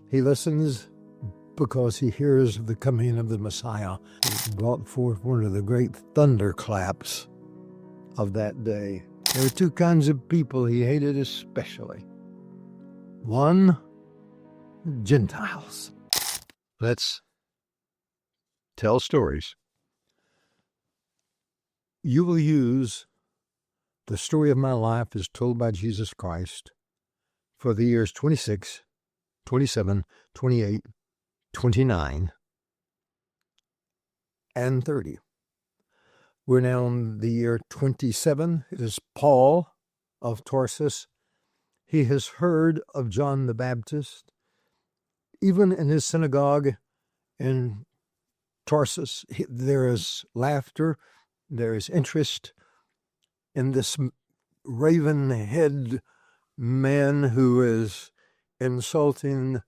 He listens because he hears of the coming of the Messiah. He brought forth one of the great thunderclaps of that day. There were two kinds of people he hated especially. One, Gentiles. Let's tell stories. You will use the story of my life as told by Jesus Christ for the years 26, 27, 28, 29, and 30. We're now in the year 27. It is Paul of Tarsus. He has heard of John the Baptist. Even in his synagogue in Tarsus, there is laughter, there is interest in this raven-head man who is insulting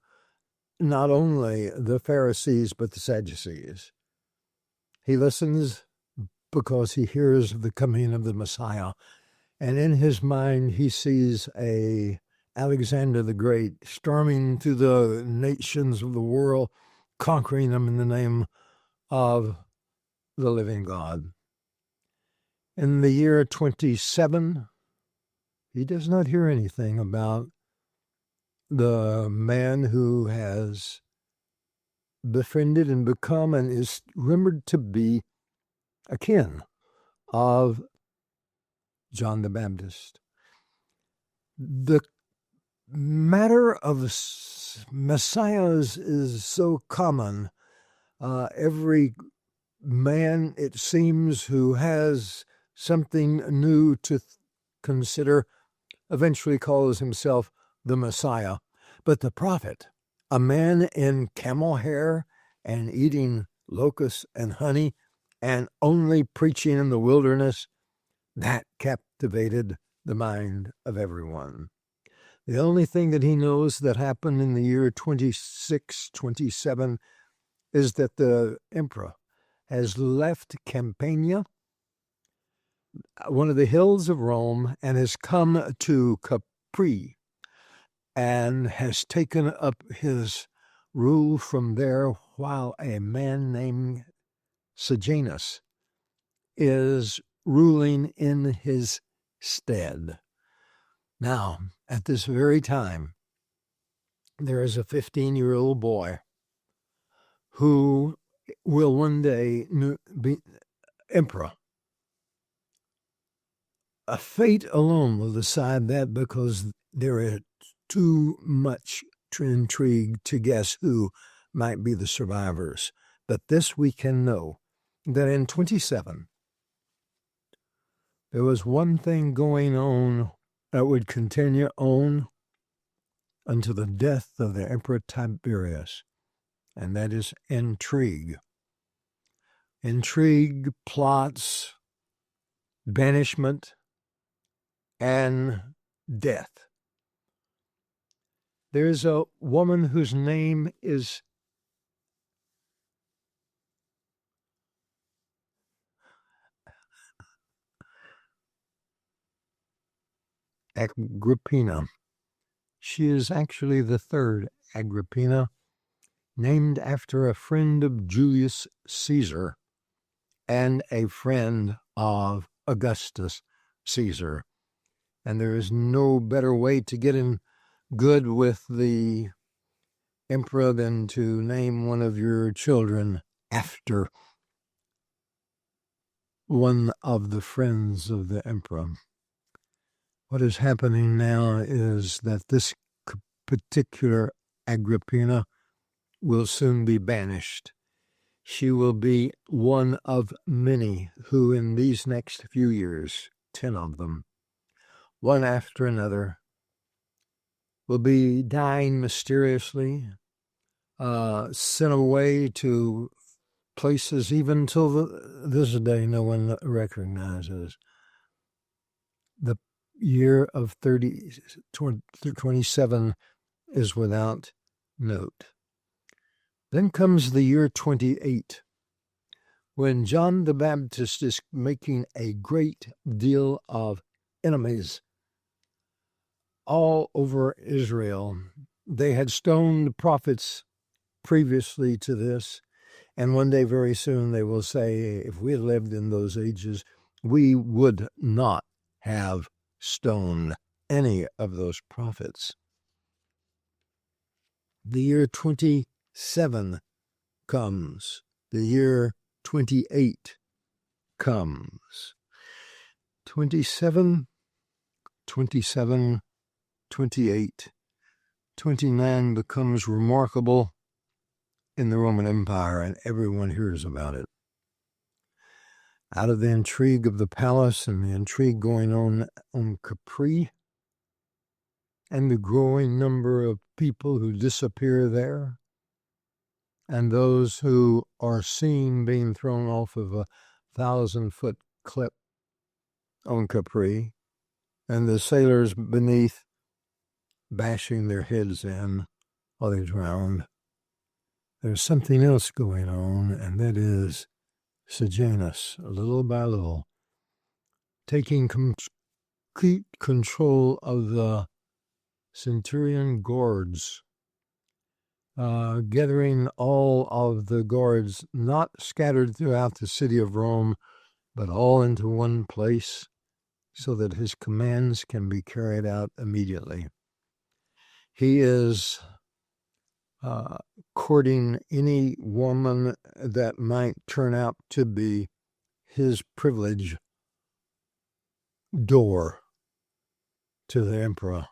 not only the Pharisees but the Sadducees. He listens because he hears of the coming of the Messiah, and in his mind he sees Alexander the Great storming through the nations of the world, conquering them in the name of the living God. In the year 27, he does not hear anything about the man who has befriended and become and is rumored to be a kin of John the Baptist. The matter of messiahs is so common. Every man, it seems, who has something new to consider eventually calls himself the Messiah. But the prophet, a man in camel hair and eating locusts and honey and only preaching in the wilderness, that captivated the mind of everyone. The only thing that he knows that happened in the year 26, 27 is that the emperor has left Campania, one of the hills of Rome, and has come to Capri and has taken up his rule from there, while a man named Sejanus is ruling in his stead. Now, at this very time, there is a 15-year-old boy who will one day be emperor. A fate alone will decide that, because there is too much intrigue to guess who might be the survivors. But this we can know, that in 27, there was one thing going on that would continue on until the death of the Emperor Tiberius, and that is intrigue. Intrigue, plots, banishment, and death. There's a woman whose name is Agrippina. She is actually the third Agrippina, named after a friend of Julius Caesar and a friend of Augustus Caesar. And there is no better way to get in good with the emperor than to name one of your children after one of the friends of the emperor. What is happening now is that this particular Agrippina will soon be banished. She will be one of many who in these next few years, 10 of them, one after another, will be dying mysteriously, sent away to places even till this day no one recognizes. The year of 27 is without note. Then comes the year 28, when John the Baptist is making a great deal of enemies all over Israel. They had stoned prophets previously to this, and one day very soon they will say, if we had lived in those ages, we would not have stoned any of those prophets. The year 27 comes. The year 28 comes. 27, 27, 28, 29 becomes remarkable in the Roman Empire, and everyone hears about it. Out of the intrigue of the palace and the intrigue going on Capri, and the growing number of people who disappear there, and those who are seen being thrown off of a 1,000-foot cliff on Capri, and the sailors beneath bashing their heads in while they drowned. There's something else going on, and that is Sejanus, little by little, taking complete control of the centurion guards, gathering all of the guards, not scattered throughout the city of Rome, but all into one place so that his commands can be carried out immediately. He is courting any woman that might turn out to be his privilege door to the emperor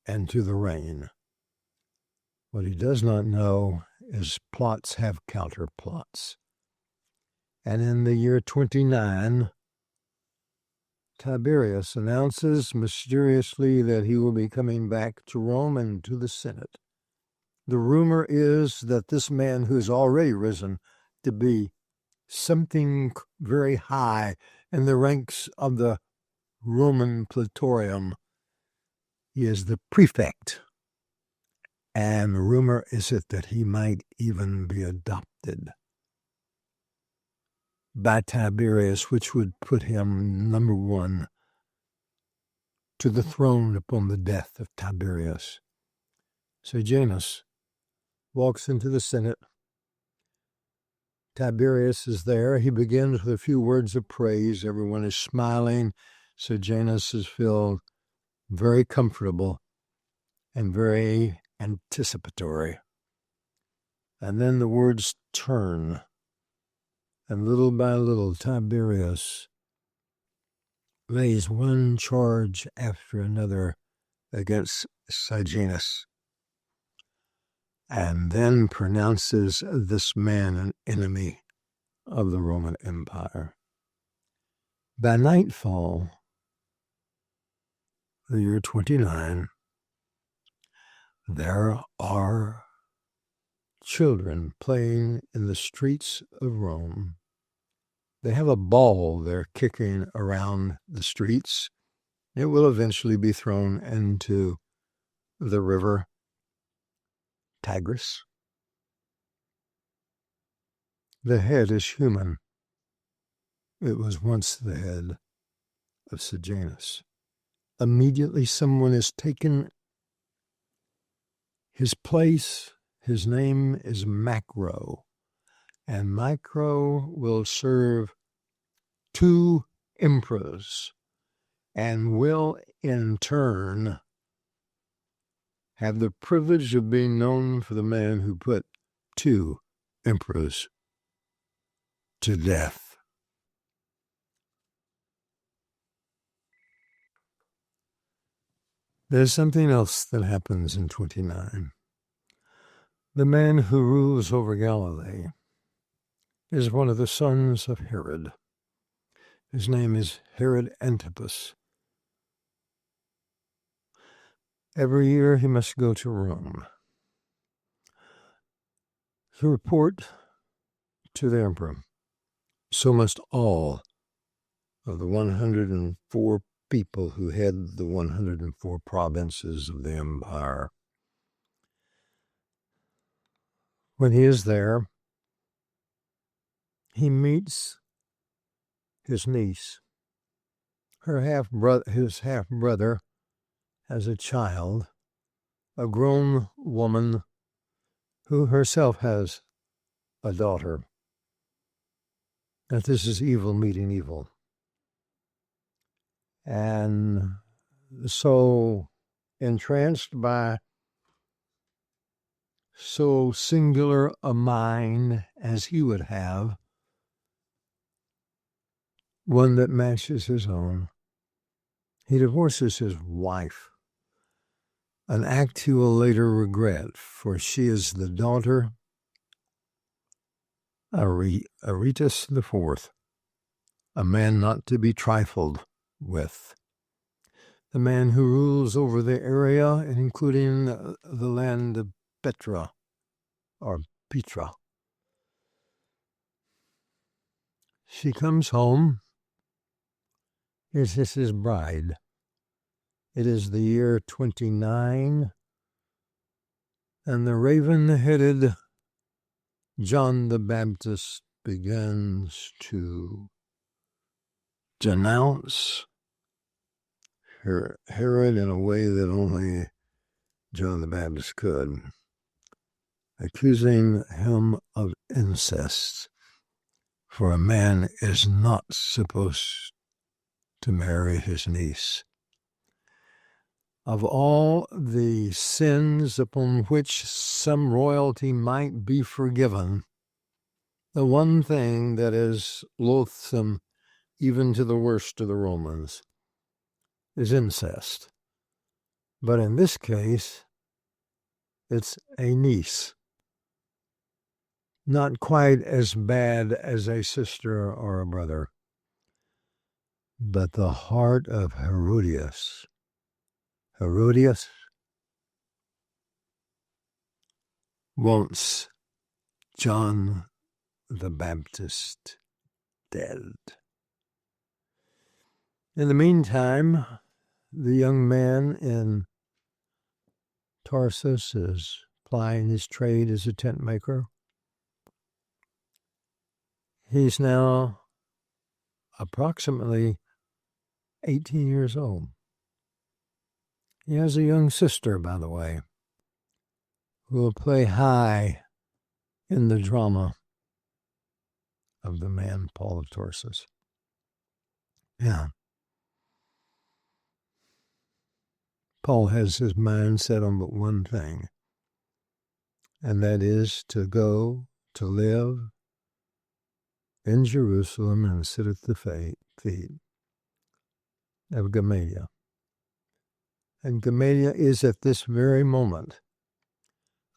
and to the reign. What he does not know is plots have counterplots. And in the year 29, Tiberius announces mysteriously that he will be coming back to Rome and to the Senate. The rumor is that this man who has already risen to be something very high in the ranks of the Roman praetorium, he is the prefect. And the rumor is it that he might even be adopted by Tiberius, which would put him number one to the throne upon the death of Tiberius. Sejanus walks into the Senate. Tiberius is there. He begins with a few words of praise. Everyone is smiling. Sejanus is feel very comfortable and very anticipatory. And then the words turn. And little by little, Tiberius lays one charge after another against Sejanus, and then pronounces this man an enemy of the Roman Empire. By nightfall, the year 29, there are children playing in the streets of Rome. They have a ball they're kicking around the streets. It will eventually be thrown into the river Tigris. The head is human. It was once the head of Sejanus. Immediately someone is taken his place. His name is Macro, and Macro will serve two emperors and will in turn have the privilege of being known for the man who put two emperors to death. There's something else that happens in 29. The man who rules over Galilee is one of the sons of Herod. His name is Herod Antipas. Every year he must go to Rome to report to the emperor. So must all of the 104 people who head the 104 provinces of the empire. When he is there, he meets his niece. His half-brother has a child, a grown woman who herself has a daughter, that this is evil meeting evil. And so entranced by so singular a mind as he would have, one that matches his own, he divorces his wife, an act he will later regret, for she is the daughter of Aretas IV, a man not to be trifled with, the man who rules over the area, including the land of Petra, or Petra. She comes home. This is his bride. It is the year 29, and the raven-headed John the Baptist begins to denounce Herod in a way that only John the Baptist could, accusing him of incest, for a man is not supposed to marry his niece. Of all the sins upon which some royalty might be forgiven, the one thing that is loathsome even to the worst of the Romans is incest. But in this case, it's a niece. Not quite as bad as a sister or a brother. But the heart of Herodias wants John the Baptist dead. In the meantime, the young man in Tarsus is plying his trade as a tent maker. He's now approximately 18 years old. He has a young sister, by the way, who will play high in the drama of the man Paul of Tarsus. Yeah. Paul has his mind set on but one thing, and that is to go to live in Jerusalem and sit at the feet of Gamaliel. And Gamaliel is at this very moment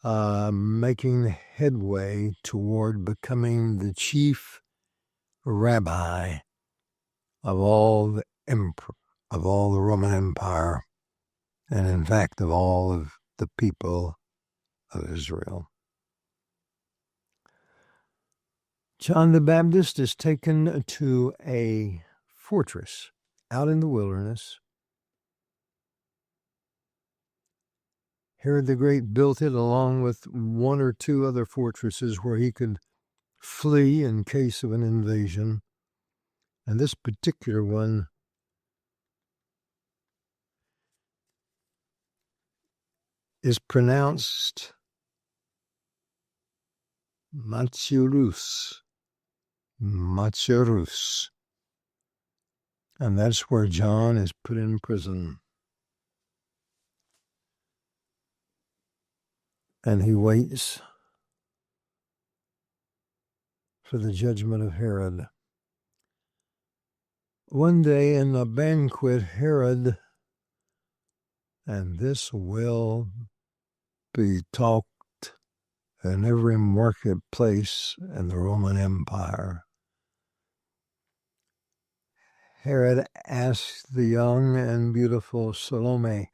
making headway toward becoming the chief rabbi of all the Roman Empire, and in fact of all of the people of Israel. John the Baptist is taken to a fortress out in the wilderness. Herod the Great built it along with one or two other fortresses where he could flee in case of an invasion. And this particular one is pronounced Macherus. And that's where John is put in prison. And he waits for the judgment of Herod. One day in a banquet, Herod, and this will be talked in every marketplace in the Roman Empire, Herod asked the young and beautiful Salome,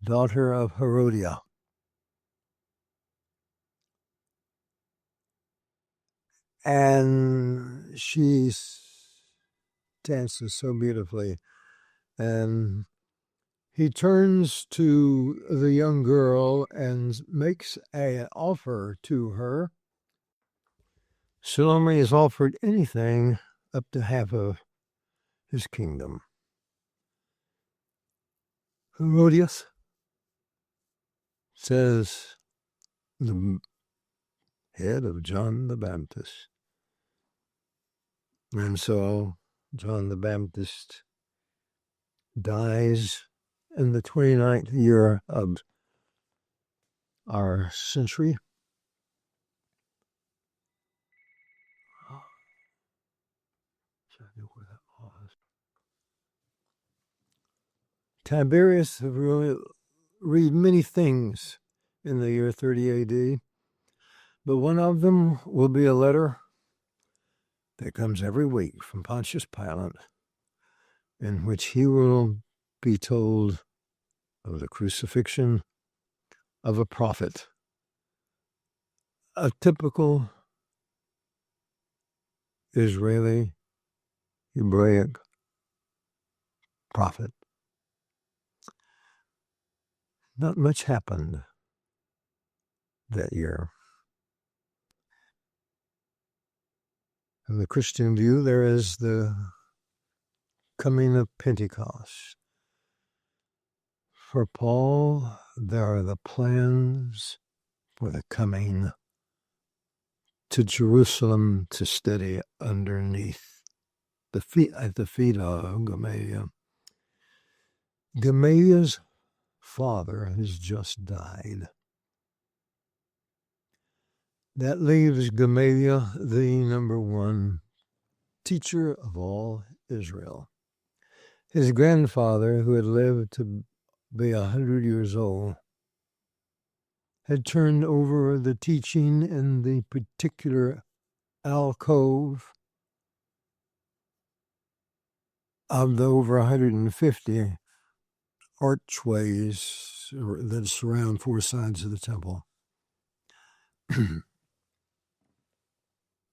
daughter of Herodias, and she dances so beautifully, and he turns to the young girl and makes an offer to her. Salome is offered anything up to half of his kingdom. Herodias says the head of John the Baptist. And so John the Baptist dies in the 29th year of our century. Tiberius read many things in the year 30 AD, but one of them will be a letter that comes every week from Pontius Pilate, in which he will be told of the crucifixion of a prophet, a typical Israeli, Hebraic prophet. Not much happened that year. In the Christian view, there is the coming of Pentecost. For Paul, there are the plans for the coming to Jerusalem to study underneath at the feet of Gamaliel. Gamaliel's father has just died. That leaves Gamaliel the number one teacher of all Israel. His grandfather, who had lived to be 100 years old, had turned over the teaching in the particular alcove of the over 150 archways that surround four sides of the temple.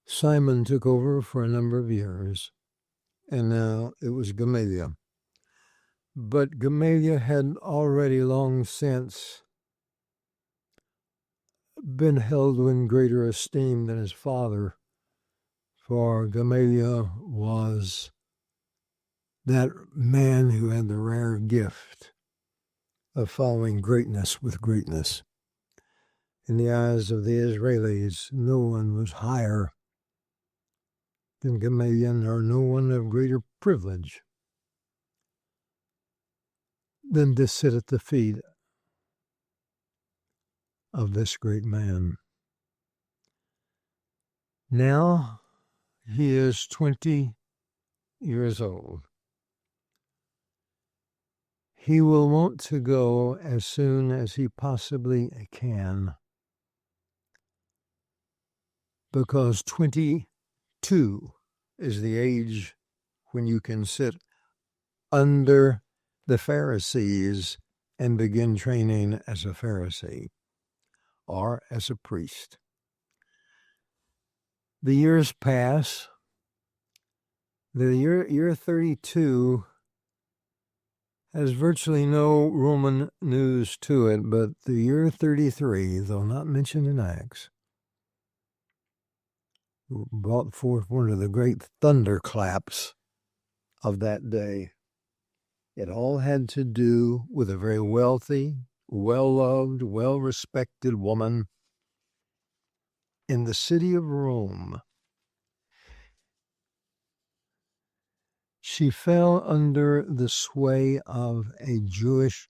Simon took over for a number of years, and now it was Gamaliel. But Gamaliel had already long since been held in greater esteem than his father, for Gamaliel was that man who had the rare gift of following greatness with greatness. In the eyes of the Israelis, no one was higher than Gamaliel, or no one of greater privilege than to sit at the feet of this great man. Now he is 20 years old. He will want to go as soon as he possibly can, because 22 is the age when you can sit under the Pharisees and begin training as a Pharisee or as a priest. The years pass. The year 32 has virtually no Roman news to it, but the year 33, though not mentioned in Acts, brought forth one of the great thunderclaps of that day. It all had to do with a very wealthy, well-loved, well-respected woman in the city of Rome. She fell under the sway of a Jewish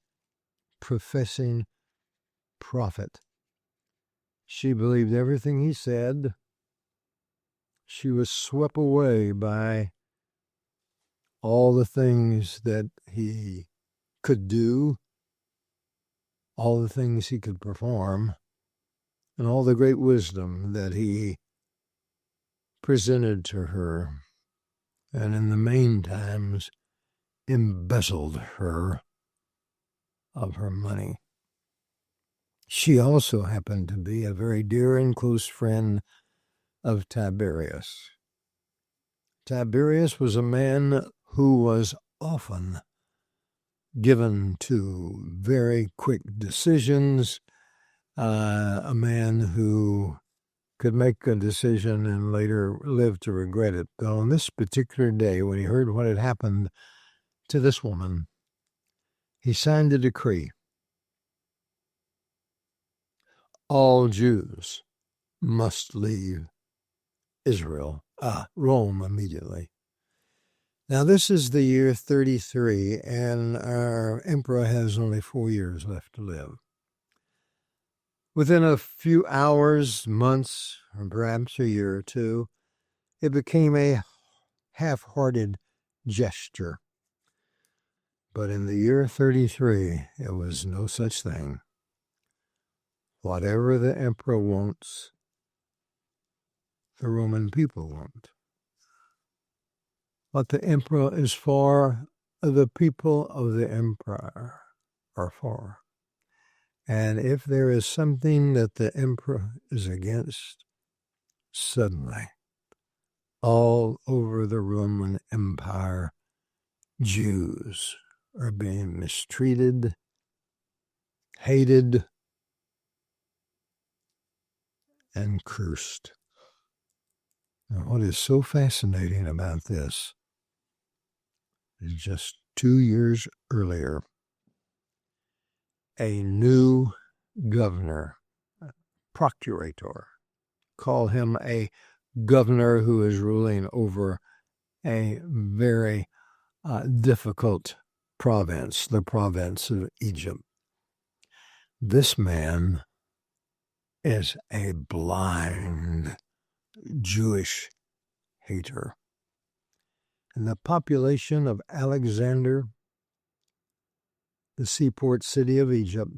professing prophet. She believed everything he said. She was swept away by all the things that he could do, all the things he could perform, and all the great wisdom that he presented to her, and in the main times embezzled her of her money. She also happened to be a very dear and close friend of Tiberius. Tiberius was a man who was often given to very quick decisions, a man who could make a decision and later live to regret it. But on this particular day, when he heard what had happened to this woman, he signed a decree all Jews must leave Rome immediately. Now, this is the year 33, and our emperor has only 4 years left to live. Within a few hours, months, or perhaps a year or two, it became a half-hearted gesture. But in the year 33, it was no such thing. Whatever the emperor wants, the Roman people want. What the emperor is for, the people of the empire are for. And if there is something that the emperor is against, suddenly, all over the Roman Empire, Jews are being mistreated, hated, and cursed. Now, what is so fascinating about this is just 2 years earlier, a new governor, procurator, call him a governor who is ruling over a very difficult province, the province of Egypt. This man is a blind Jewish hater. And the population of Alexander, the seaport city of Egypt,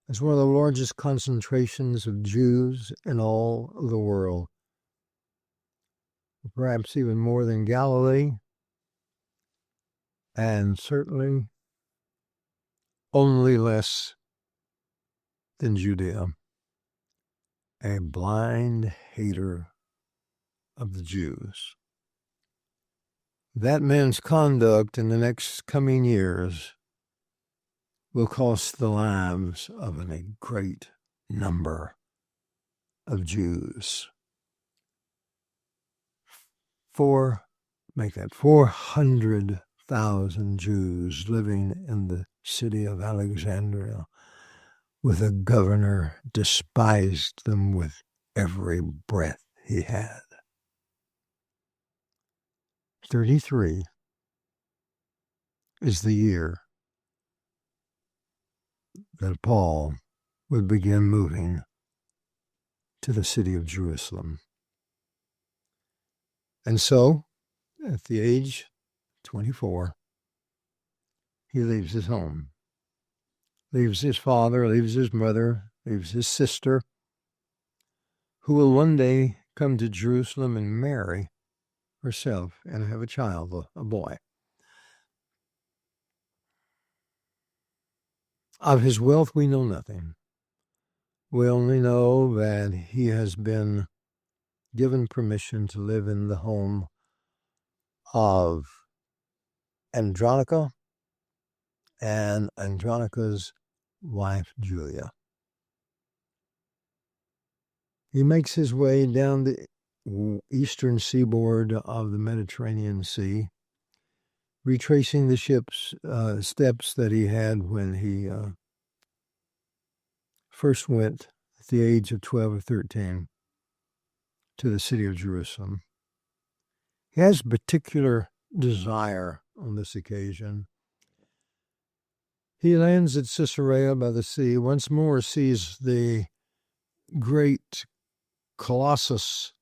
is one of the largest concentrations of Jews in all of the world. Perhaps even more than Galilee, and certainly only less than Judea. A blind hater of the Jews. That man's conduct in the next coming years will cost the lives of a great number of Jews. 400,000 Jews living in the city of Alexandria, with a governor despised them with every breath he had. 33 is the year that Paul would begin moving to the city of Jerusalem. And so, at the age of 24, he leaves his home, leaves his father, leaves his mother, leaves his sister, who will one day come to Jerusalem and marry herself and have a child, a boy. Of his wealth, we know nothing. We only know that he has been given permission to live in the home of Andronica and Andronica's wife, Julia. He makes his way down the eastern seaboard of the Mediterranean Sea, retracing the ship's steps that he had when he first went at the age of 12 or 13 to the city of Jerusalem. He has a particular desire on this occasion. He lands at Caesarea by the sea, once more sees the great colossus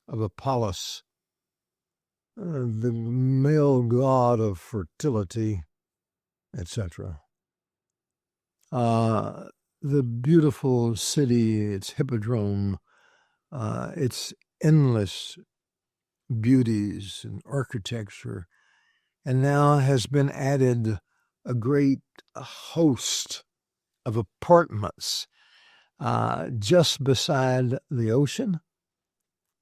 of Apollos, the male god of fertility, etc. The beautiful city, its hippodrome, its endless beauties and architecture, and now has been added a great host of apartments just beside the ocean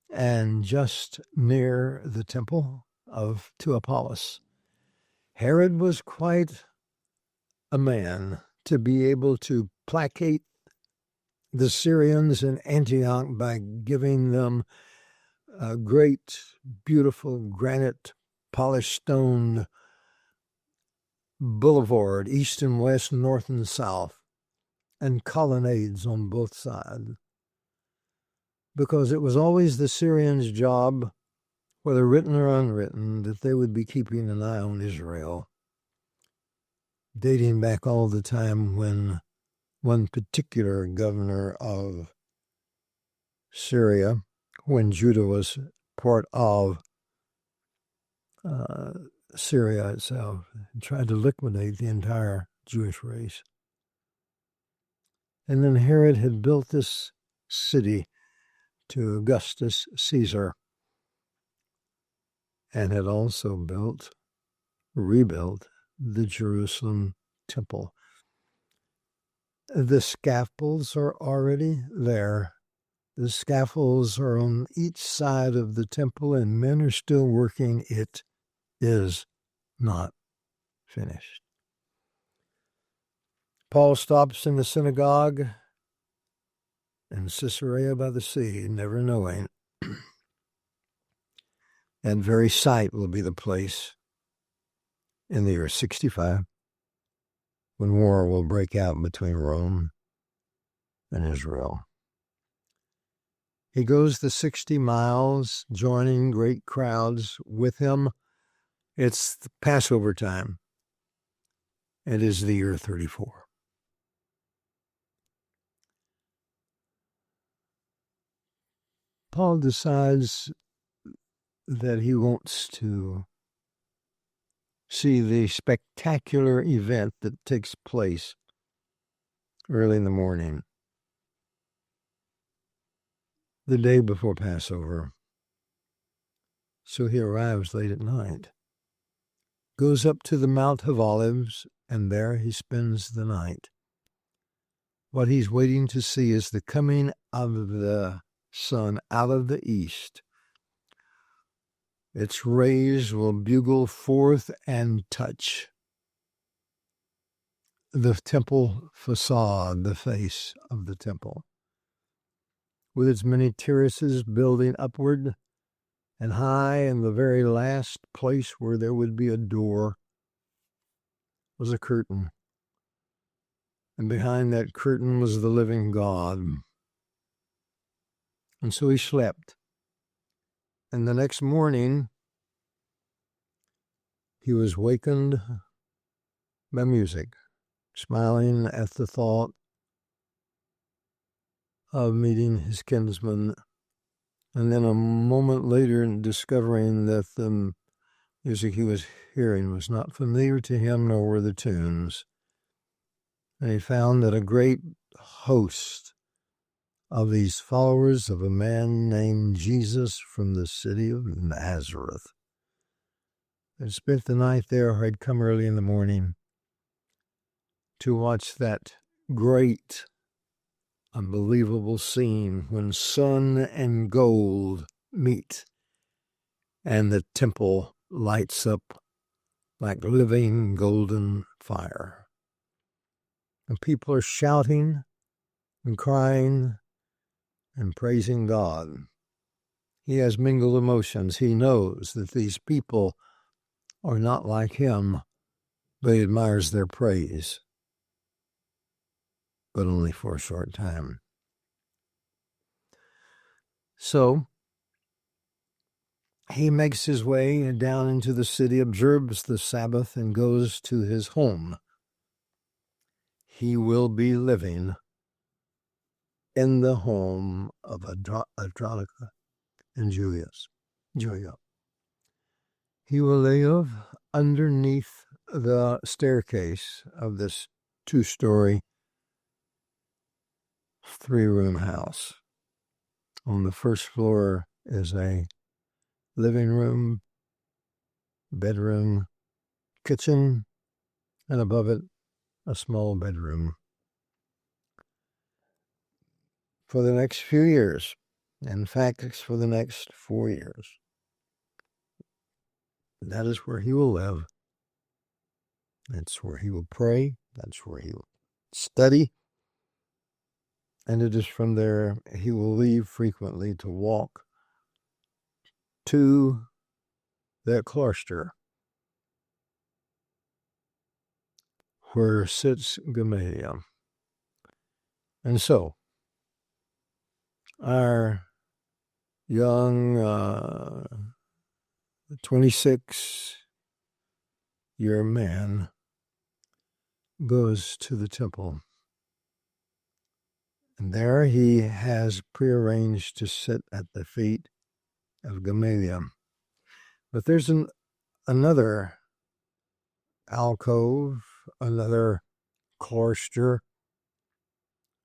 and just near the temple to Apollos. Herod was quite a man to be able to placate the Syrians in Antioch by giving them a great, beautiful, granite, polished stone boulevard, east and west, north and south, and colonnades on both sides, because it was always the Syrians' job, whether written or unwritten, that they would be keeping an eye on Israel, dating back all the time when one particular governor of Syria, when Judah was part of Syria itself, tried to liquidate the entire Jewish race. And then Herod had built this city to Augustus Caesar, and had also rebuilt the Jerusalem temple. The scaffolds are already there. The scaffolds are on each side of the temple, and men are still working. It is not finished. Paul stops in the synagogue in Caesarea by the sea, never knowing that very site will be the place in the year 65 when war will break out between Rome and Israel. He goes the 60 miles, joining great crowds with him. It's Passover time. It is the year 34. Paul decides that he wants to see the spectacular event that takes place early in the morning, the day before Passover. So he arrives late at night, goes up to the Mount of Olives, and there he spends the night. What he's waiting to see is the coming of the sun out of the east. Its rays will bugle forth and touch the temple facade, the face of the temple, with its many terraces building upward, and high in the very last place where there would be a door was a curtain. And behind that curtain was the living God. And so he slept. And the next morning, he was wakened by music, smiling at the thought of meeting his kinsman. And then a moment later, discovering that the music he was hearing was not familiar to him, nor were the tunes. And he found that a great host of these followers of a man named Jesus from the city of Nazareth had spent the night there, or had come early in the morning to watch that great, unbelievable scene when sun and gold meet and the temple lights up like living golden fire. And people are shouting and crying and praising God. He has mingled emotions. He knows that these people are not like him, but he admires their praise, but only for a short time. So he makes his way down into the city, observes the Sabbath, and goes to his home. He will be living in the home of Andronica and Julia. He will live underneath the staircase of this 2-story, 3-room house. On the first floor is a living room, bedroom, kitchen, and above it, a small bedroom. For the next few years, in fact, it's for the next 4 years, that is where he will live. That's where he will pray. That's where he will study. And it is from there he will leave frequently to walk to that cloister where sits Gamaliel. And so, our young 26-year man goes to the temple. And there he has prearranged to sit at the feet of Gamaliel. But there's another alcove, another cloister,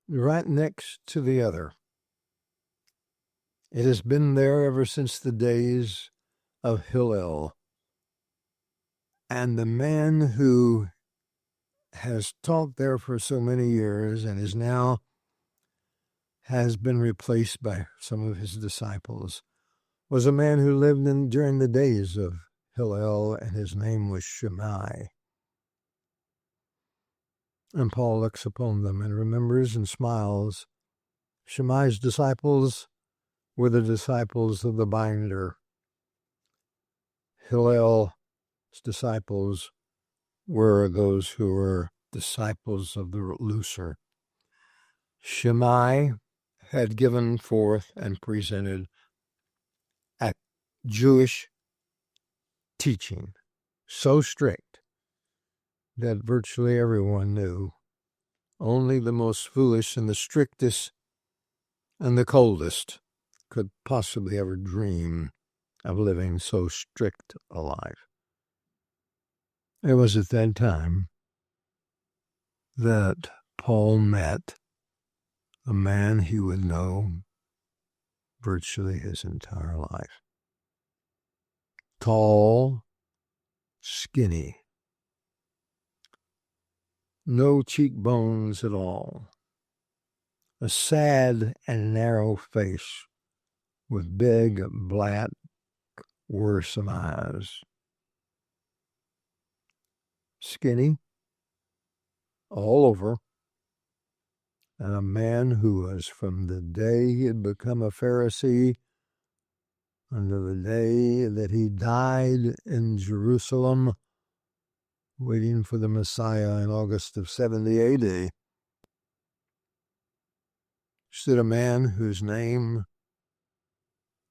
right next to the other. It has been there ever since the days of Hillel. And the man who has taught there for so many years and is now has been replaced by some of his disciples was a man who lived during the days of Hillel, and his name was Shammai. And Paul looks upon them and remembers and smiles. Shammai's disciples were the disciples of the binder. Hillel's disciples were those who were disciples of the looser. Shammai had given forth and presented a Jewish teaching so strict that virtually everyone knew. Only the most foolish and the strictest and the coldest could possibly ever dream of living so strict a life. It was at that time that Paul met a man he would know virtually his entire life. Tall, skinny, no cheekbones at all, a sad and narrow face with big, black, worrisome eyes. Skinny all over, and a man who was, from the day he had become a Pharisee until the day that he died in Jerusalem, waiting for the Messiah in August of 70 AD, stood a man whose name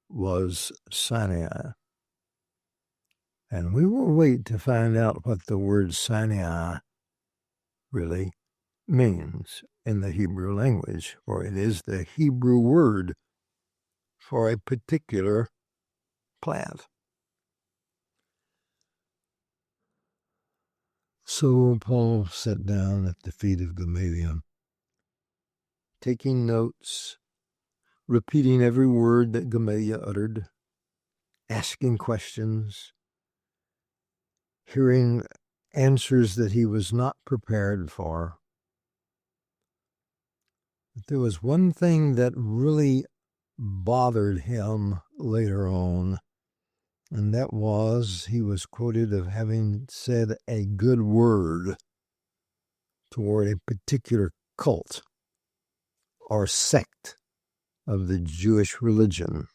was Sinai. And we will wait to find out what the word Sinai really means in the Hebrew language, for it is the Hebrew word for a particular plant. So Paul sat down at the feet of Gamaliel, taking notes, repeating every word that Gamaliel uttered, asking questions, hearing answers that he was not prepared for. But there was one thing that really bothered him later on, and that was he was quoted of having said a good word toward a particular cult or sect of the Jewish religion.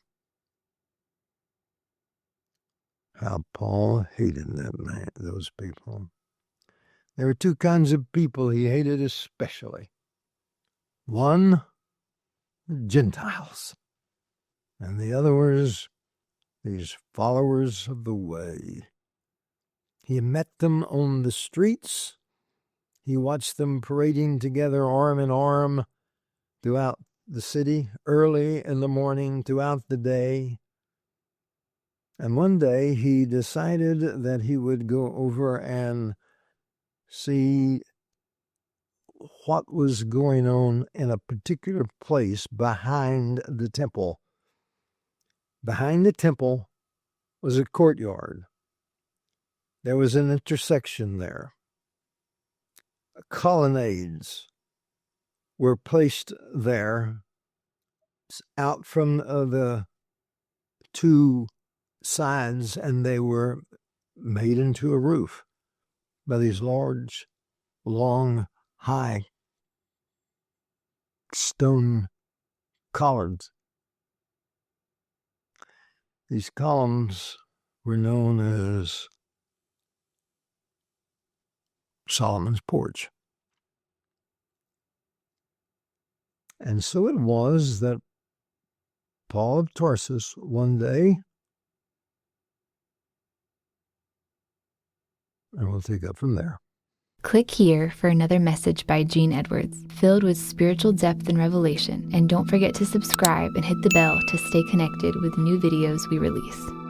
How Paul hated those people. There were two kinds of people he hated especially. One, Gentiles, and the other was these followers of the way. He met them on the streets. He watched them parading together arm in arm throughout the city, early in the morning, throughout the day. And one day he decided that he would go over and see what was going on in a particular place behind the temple. Behind the temple was a courtyard. There was an intersection there. Colonnades were placed there out from the two sides, and they were made into a roof by these large, long, high stone columns. These columns were known as Solomon's porch. And so it was that Paul of Tarsus one day, and we'll take up from there. Click here for another message by Gene Edwards, filled with spiritual depth and revelation. And don't forget to subscribe and hit the bell to stay connected with new videos we release.